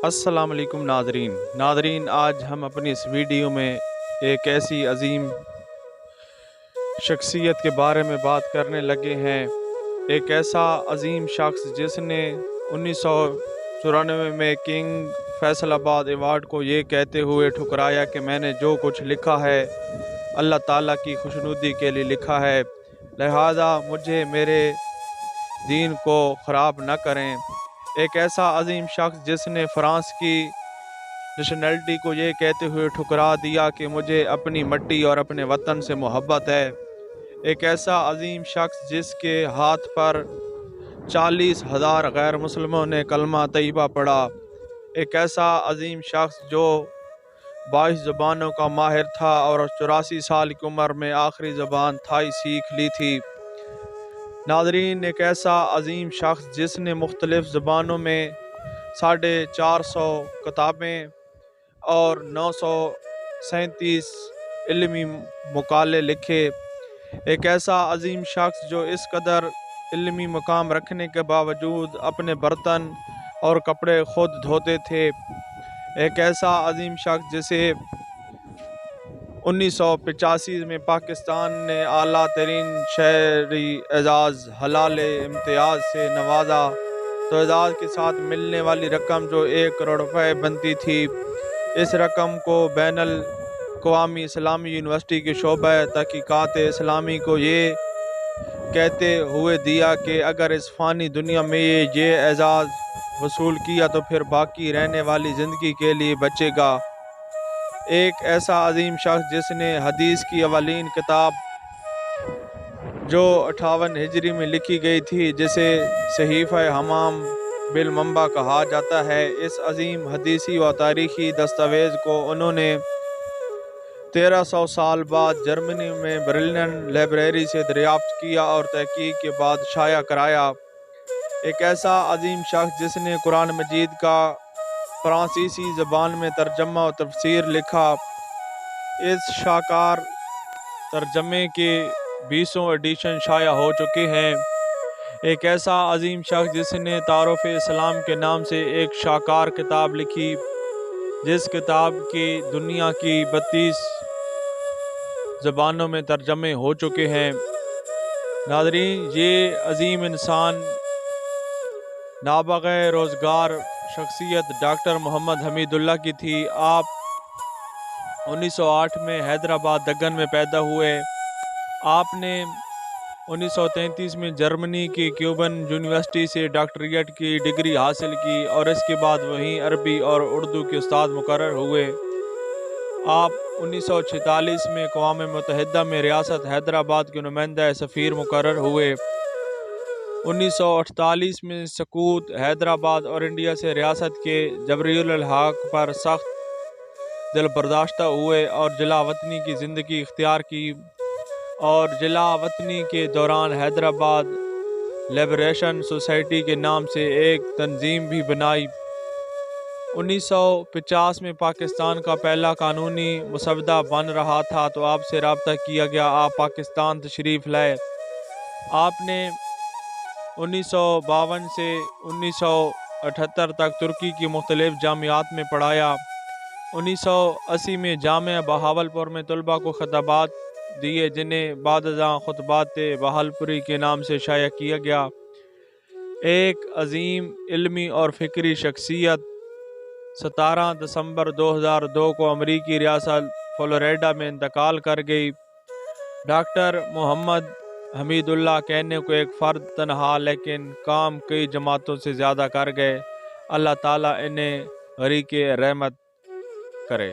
السلام علیکم ناظرین، آج ہم اپنی اس ویڈیو میں ایک ایسی عظیم شخصیت کے بارے میں بات کرنے لگے ہیں۔ ایک ایسا عظیم شخص جس نے 1994 میں کنگ فیصل آباد ایوارڈ کو یہ کہتے ہوئے ٹھکرایا کہ میں نے جو کچھ لکھا ہے اللہ تعالیٰ کی خوشنودی کے لیے لکھا ہے، لہذا مجھے میرے دین کو خراب نہ کریں۔ ایک ایسا عظیم شخص جس نے فرانس کی نیشنلٹی کو یہ کہتے ہوئے ٹھکرا دیا کہ مجھے اپنی مٹی اور اپنے وطن سے محبت ہے۔ ایک ایسا عظیم شخص جس کے ہاتھ پر 40,000 غیر مسلموں نے کلمہ طیبہ پڑھا۔ ایک ایسا عظیم شخص جو 22 زبانوں کا ماہر تھا اور 84 سال کی عمر میں آخری زبان تھائی سیکھ لی تھی۔ ناظرین، ایک ایسا عظیم شخص جس نے مختلف زبانوں میں 450 کتابیں اور 937 علمی مقالے لکھے۔ ایک ایسا عظیم شخص جو اس قدر علمی مقام رکھنے کے باوجود اپنے برتن اور کپڑے خود دھوتے تھے۔ ایک ایسا عظیم شخص جسے 1985 میں پاکستان نے اعلیٰ ترین شہری اعزاز حلال امتیاز سے نوازا، تو اعزاز کے ساتھ ملنے والی رقم جو 1 کروڑ روپے بنتی تھی، اس رقم کو بین الاقوامی اسلامی یونیورسٹی کے شعبہ تحقیقات اسلامی کو یہ کہتے ہوئے دیا کہ اگر اس فانی دنیا میں یہ اعزاز وصول کیا تو پھر باقی رہنے والی زندگی کے لیے بچے گا۔ ایک ایسا عظیم شخص جس نے حدیث کی اولین کتاب جو 58 ہجری میں لکھی گئی تھی، جسے صحیفہ حمام بالمنبع کہا جاتا ہے، اس عظیم حدیثی و تاریخی دستاویز کو انہوں نے 1300 سال بعد جرمنی میں برلن لائبریری سے دریافت کیا اور تحقیق کے بعد شائع کرایا۔ ایک ایسا عظیم شخص جس نے قرآن مجید کا فرانسیسی زبان میں ترجمہ و تفسیر لکھا۔ اس شاہکار ترجمے کے 20 ایڈیشن شائع ہو چکے ہیں۔ ایک ایسا عظیم شخص جس نے تعارف اسلام کے نام سے ایک شاہکار کتاب لکھی، جس کتاب کی دنیا کی 32 زبانوں میں ترجمے ہو چکے ہیں۔ ناظرین، یہ عظیم انسان نابغہ روزگار شخصیت ڈاکٹر محمد حمید اللہ کی تھی۔ آپ 1908 میں حیدرآباد دگن میں پیدا ہوئے۔ آپ نے 1933 میں جرمنی کی کیوبن یونیورسٹی سے ڈاکٹریٹ کی ڈگری حاصل کی اور اس کے بعد وہیں عربی اور اردو کے استاد مقرر ہوئے۔ آپ 1946 میں اقوام متحدہ میں ریاست حیدرآباد کے نمائندہ سفیر مقرر ہوئے۔ 1948 میں سکوت حیدرآباد اور انڈیا سے ریاست کے جبریل الحق پر سخت دل برداشتہ ہوئے اور جلا وطنی کی زندگی اختیار کی، اور جلا وطنی کے دوران حیدرآباد لبریشن سوسائٹی کے نام سے ایک تنظیم بھی بنائی۔ 1950 میں پاکستان کا پہلا قانونی مسودہ بن رہا تھا تو آپ سے رابطہ کیا گیا۔ آپ پاکستان تشریف لائے۔ آپ نے 1952 سے 1978 تک ترکی کی مختلف جامعات میں پڑھایا۔ 1980 میں جامعہ بہاولپور میں طلباء کو خطابات دیے، جنہیں بعد ازاں خطبات بہالپوری کے نام سے شائع کیا گیا۔ ایک عظیم علمی اور فکری شخصیت 17 دسمبر 2002 کو امریکی ریاست فلوریڈا میں انتقال کر گئی۔ ڈاکٹر محمد حمید اللہ کہنے کو ایک فرد تنہا، لیکن کام کئی جماعتوں سے زیادہ کر گئے۔ اللہ تعالیٰ انہیں غریق رحمت کرے۔